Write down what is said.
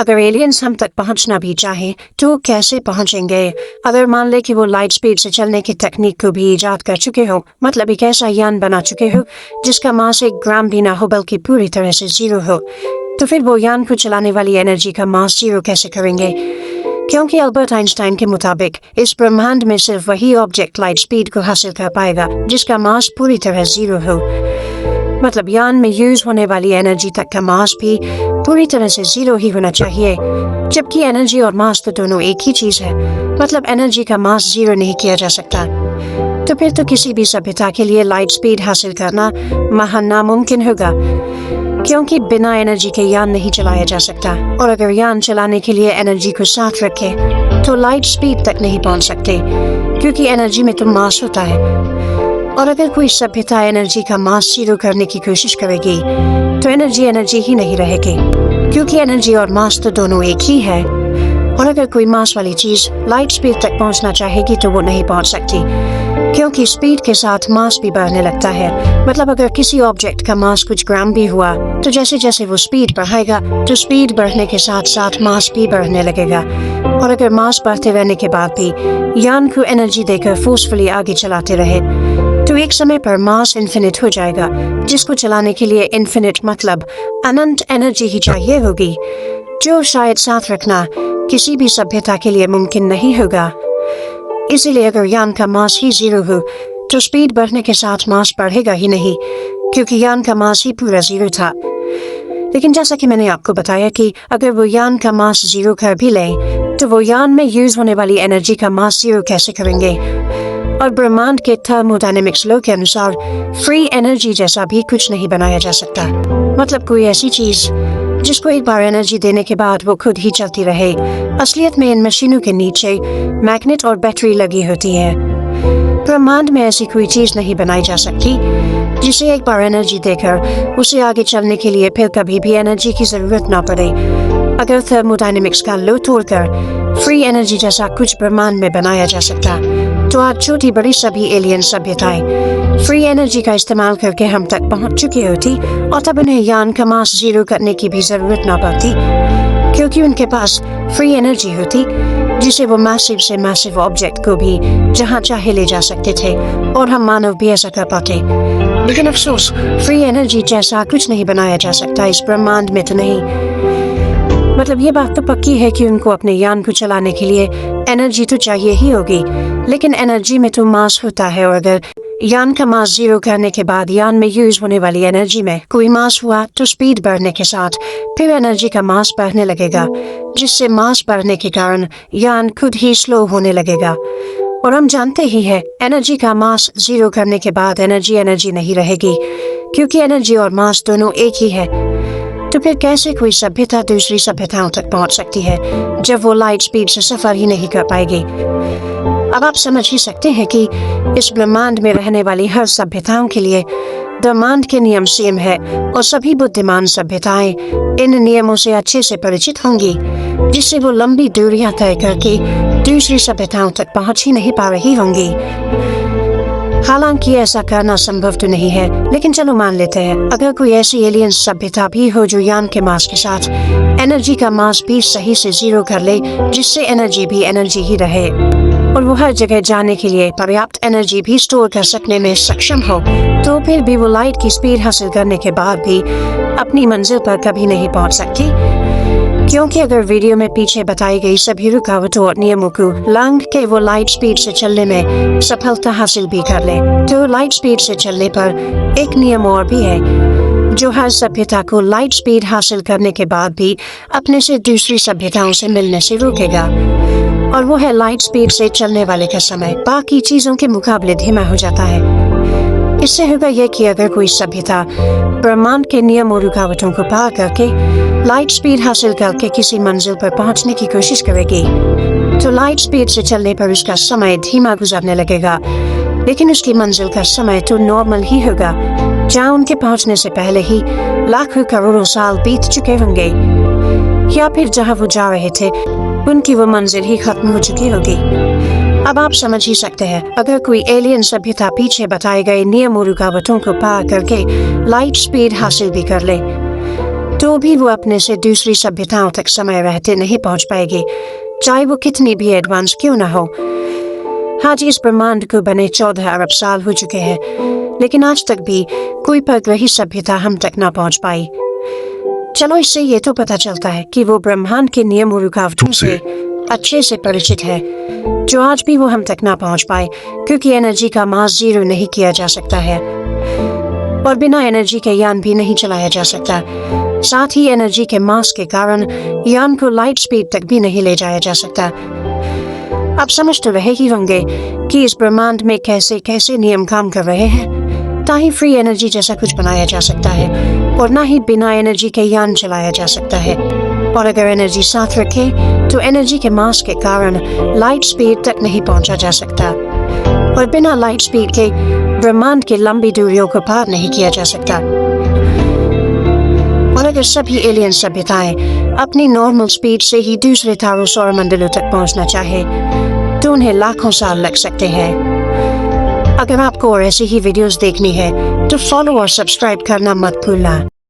अगर एलियंस हम तक पहुंचना भी चाहे तो कैसे पहुंचेंगे? अगर मान ले कि वो लाइट स्पीड से चलने की तकनीक को भी इजाद कर चुके हो, मतलब एक ऐसा यान बना चुके हो जिसका मास 1 ग्राम भी ना हो बल्कि पूरी तरह से जीरो हो, तो फिर वो यान को चलाने वाली एनर्जी का मास जीरो कैसे करेंगे? क्योंकि अल्बर्ट आइंस्टाइन के मुताबिक इस ब्रह्मांड में सिर्फ वही ऑब्जेक्ट लाइट स्पीड को हासिल कर पाएगा जिसका मास पूरी तरह जीरो हो। मतलब यान में यूज होने वाली एनर्जी तक का मास भी पूरी तरह से जीरो ही होना चाहिए, जबकि एनर्जी और मास तो दोनों एक ही चीज है। मतलब एनर्जी का मास जीरो नहीं किया जा सकता। तो फिर तो किसी भी सभ्यता के लिए लाइट स्पीड हासिल करना महान नामुमकिन होगा, क्योंकि बिना एनर्जी के यान नहीं चलाया जा सकता। और अगर यान चलाने के लिए एनर्जी को साथ रखे तो लाइट स्पीड तक नहीं पहुंच सकते, क्योंकि एनर्जी में तो मास होता है। और अगर कोई सभ्यता एनर्जी का मास जीरो करने की कोशिश करेगी तो एनर्जी ही नहीं रहेगी, क्योंकि एनर्जी और मास तो दोनों एक ही है। और अगर कोई मास वाली चीज लाइट स्पीड तक पहुंचना चाहेगी तो वो नहीं पहुंच सकती, क्योंकि स्पीड के साथ मास भी बढ़ने लगता है। मतलब अगर किसी ऑब्जेक्ट का मास कुछ ग्राम भी हुआ तो जैसे जैसे वो स्पीड बढ़ाएगा तो स्पीड बढ़ने के साथ साथ मास भी बढ़ने लगेगा। और अगर मास बढ़ते रहने के बाद भी यान को एनर्जी देकर फोर्सफुली आगे चलाते रहे तो एक समय पर मास इन्फिनिट हो जाएगा, जिसको चलाने के लिए इन्फिनिट मतलब अनंत एनर्जी ही चाहिए होगी, जो शायद साथ रखना किसी भी सभ्यता के लिए मुमकिन नहीं होगा। इसीलिए अगर यान का मास ही जीरो हो तो स्पीड बढ़ने के साथ मास बढ़ेगा ही नहीं, क्योंकि यान का मास ही पूरा जीरो था। लेकिन जैसा कि मैंने आपको बताया कि अगर वो यान का मास जीरो कर भी ले तो वो यान में यूज होने वाली एनर्जी का मास जीरो कैसे करेंगे? और ब्रह्मांड के थर्मोडायनेमिक्स लॉ के अनुसार फ्री एनर्जी जैसा भी कुछ नहीं बनाया जा सकता। मतलब कोई ऐसी चीज जिसको एक बार एनर्जी देने के बाद वो खुद ही चलती रहे। असलियत में इन मशीनों के नीचे मैग्नेट और बैटरी लगी होती है। ब्रह्मांड में ऐसी कोई चीज नहीं बनाई जा सकती जिसे एक बार एनर्जी देकर उसे आगे चलने के लिए फिर कभी भी एनर्जी की जरूरत ना पड़े। अगर थर्मोडायनेमिक्स का लॉ तोड़कर फ्री एनर्जी जैसा कुछ ब्रह्मांड में बनाया जा सकता तो आज छोटी बड़ी सभी एलियन सभ्यताएं फ्री एनर्जी का इस्तेमाल करके हम तक पहुंच चुकी होती, और तब उन्हें यान का मास जीरो करने की भी जरूरत ना पड़ती, क्योंकि उनके पास फ्री एनर्जी होती जिसे वो मैसिव से मैसिव ऑब्जेक्ट को भी जहां चाहे ले जा सकते थे, और हम मानव भी ऐसा कर पाते। लेकिन अफसोस फ्री एनर्जी जैसा कुछ नहीं बनाया जा सकता इस ब्रह्मांड में तो नहीं। मतलब ये बात तो पक्की है कि उनको अपने यान को चलाने के लिए एनर्जी तो चाहिए ही होगी, लेकिन एनर्जी में तो मास होता है, और अगर यान का मास जीरो करने के बाद यान में यूज होने वाली एनर्जी में कोई मास हुआ तो स्पीड बढ़ने के साथ फिर एनर्जी का मास बढ़ने लगेगा, जिससे मास बढ़ने के कारण यान खुद ही स्लो होने लगेगा। और हम जानते ही हैं एनर्जी का मास जीरो करने के बाद एनर्जी नहीं रहेगी, क्योंकि एनर्जी और मास दोनों एक ही है। तो फिर कैसे कोई सभ्यता दूसरी सभ्यताओं तक पहुंच सकती है जब वो लाइट स्पीड से सफर ही नहीं कर पाएगी? अब आप समझ ही सकते हैं कि इस ब्रह्मांड में रहने वाली हर सभ्यताओं के लिए ब्रह्मांड के नियम सेम है, और सभी बुद्धिमान सभ्यताएं इन नियमों से अच्छे से परिचित होंगी, जिससे वो लंबी दूरियां तय करके दूसरी सभ्यताओं तक पहुंच ही नहीं पा रही होंगी। हालांकि ऐसा करना संभव तो नहीं है, लेकिन चलो मान लेते हैं अगर कोई ऐसी एलियन सभ्यता भी हो जो यान के मास के साथ एनर्जी का मास भी सही से जीरो कर ले, जिससे एनर्जी भी एनर्जी ही रहे, और वो हर जगह जाने के लिए पर्याप्त एनर्जी भी स्टोर कर सकने में सक्षम हो, तो फिर भी वो लाइट की स्पीड हासिल करने के बाद भी अपनी मंजिल पर कभी नहीं पहुंच सकती, क्योंकि अगर वीडियो में पीछे बताई गई सभी रुकावटों और नियमों को लांघ के वो लाइट स्पीड से चलने में सफलता हासिल भी कर ले, तो लाइट स्पीड से चलने पर एक नियम और भी है जो हर सभ्यता को लाइट स्पीड हासिल करने के बाद भी अपने से दूसरी सभ्यताओं से मिलने से रोकेगा, और वो है लाइट स्पीड से चलने वाले का समय बाकी चीजों के मुकाबले धीमा हो जाता है। इससे होगा यह कि अगर कोई सभ्यता ब्रह्मांड के नियम और रुकावटों को पार करके लाइट स्पीड हासिल करके किसी मंजिल पर पहुंचने की कोशिश करेगी तो लाइट स्पीड से चलने पर उसका समय धीमा गुजरने लगेगा, लेकिन उसकी मंजिल का समय तो नॉर्मल ही होगा, जहाँ उनके पहुंचने से पहले ही लाखों करोड़ों साल बीत चुके होंगे, या फिर जहाँ वो जा रहे थे उनकी वो मंजिल ही खत्म हो चुकी होगी। अब आप समझ ही सकते हैं अगर कोई एलियन सभ्यता पीछे बताए गए नियम और रुकावटों को पार करके लाइट स्पीड हासिल भी कर ले तो भी वो अपने से दूसरी सभ्यताओं तक समय रहते नहीं पहुंच पाएगी, चाहे वो कितनी भी एडवांस क्यों ना हो। आज इस ब्रह्मांड को बने 14 अरब साल हो चुके हैं, लेकिन आज तक भी कोई परग्रही सभ्यता हम तक ना पहुंच पाई। चलो इससे ये तो पता चलता है कि वो ब्रह्मांड के नियम और रुकावटों से अच्छे से परिचित है, जो आज भी वो हम तक ना पहुंच पाए, क्योंकि एनर्जी का मास जीरो नहीं किया जा सकता है और बिना एनर्जी के यान भी नहीं चलाया जा सकता। साथ ही एनर्जी के मास के कारण यान को लाइट स्पीड तक भी नहीं ले जाया जा सकता। आप समझ तो रहे ही होंगे कि इस ब्रह्मांड में कैसे कैसे नियम काम कर रहे हैं। ना ही फ्री एनर्जी जैसा कुछ बनाया जा सकता है और ना ही बिना एनर्जी के यान चलाया जा सकता है। और अगर एनर्जी साथ रखे तो एनर्जी के मास के कारण लाइट स्पीड तक नहीं पहुंचा जा सकता और बिना लाइट स्पीड के ब्रह्मांड की लंबी दूरियों को पार नहीं किया जा सकता। और अगर सभी एलियन सभ्यताएं अपनी नॉर्मल स्पीड से ही दूसरे तारों सौर मंडलों तक पहुंचना चाहे तो उन्हें लाखों साल लग सकते हैं। अगर आपको और ऐसी ही वीडियोस देखनी है तो फॉलो और सब्सक्राइब करना मत भूलना।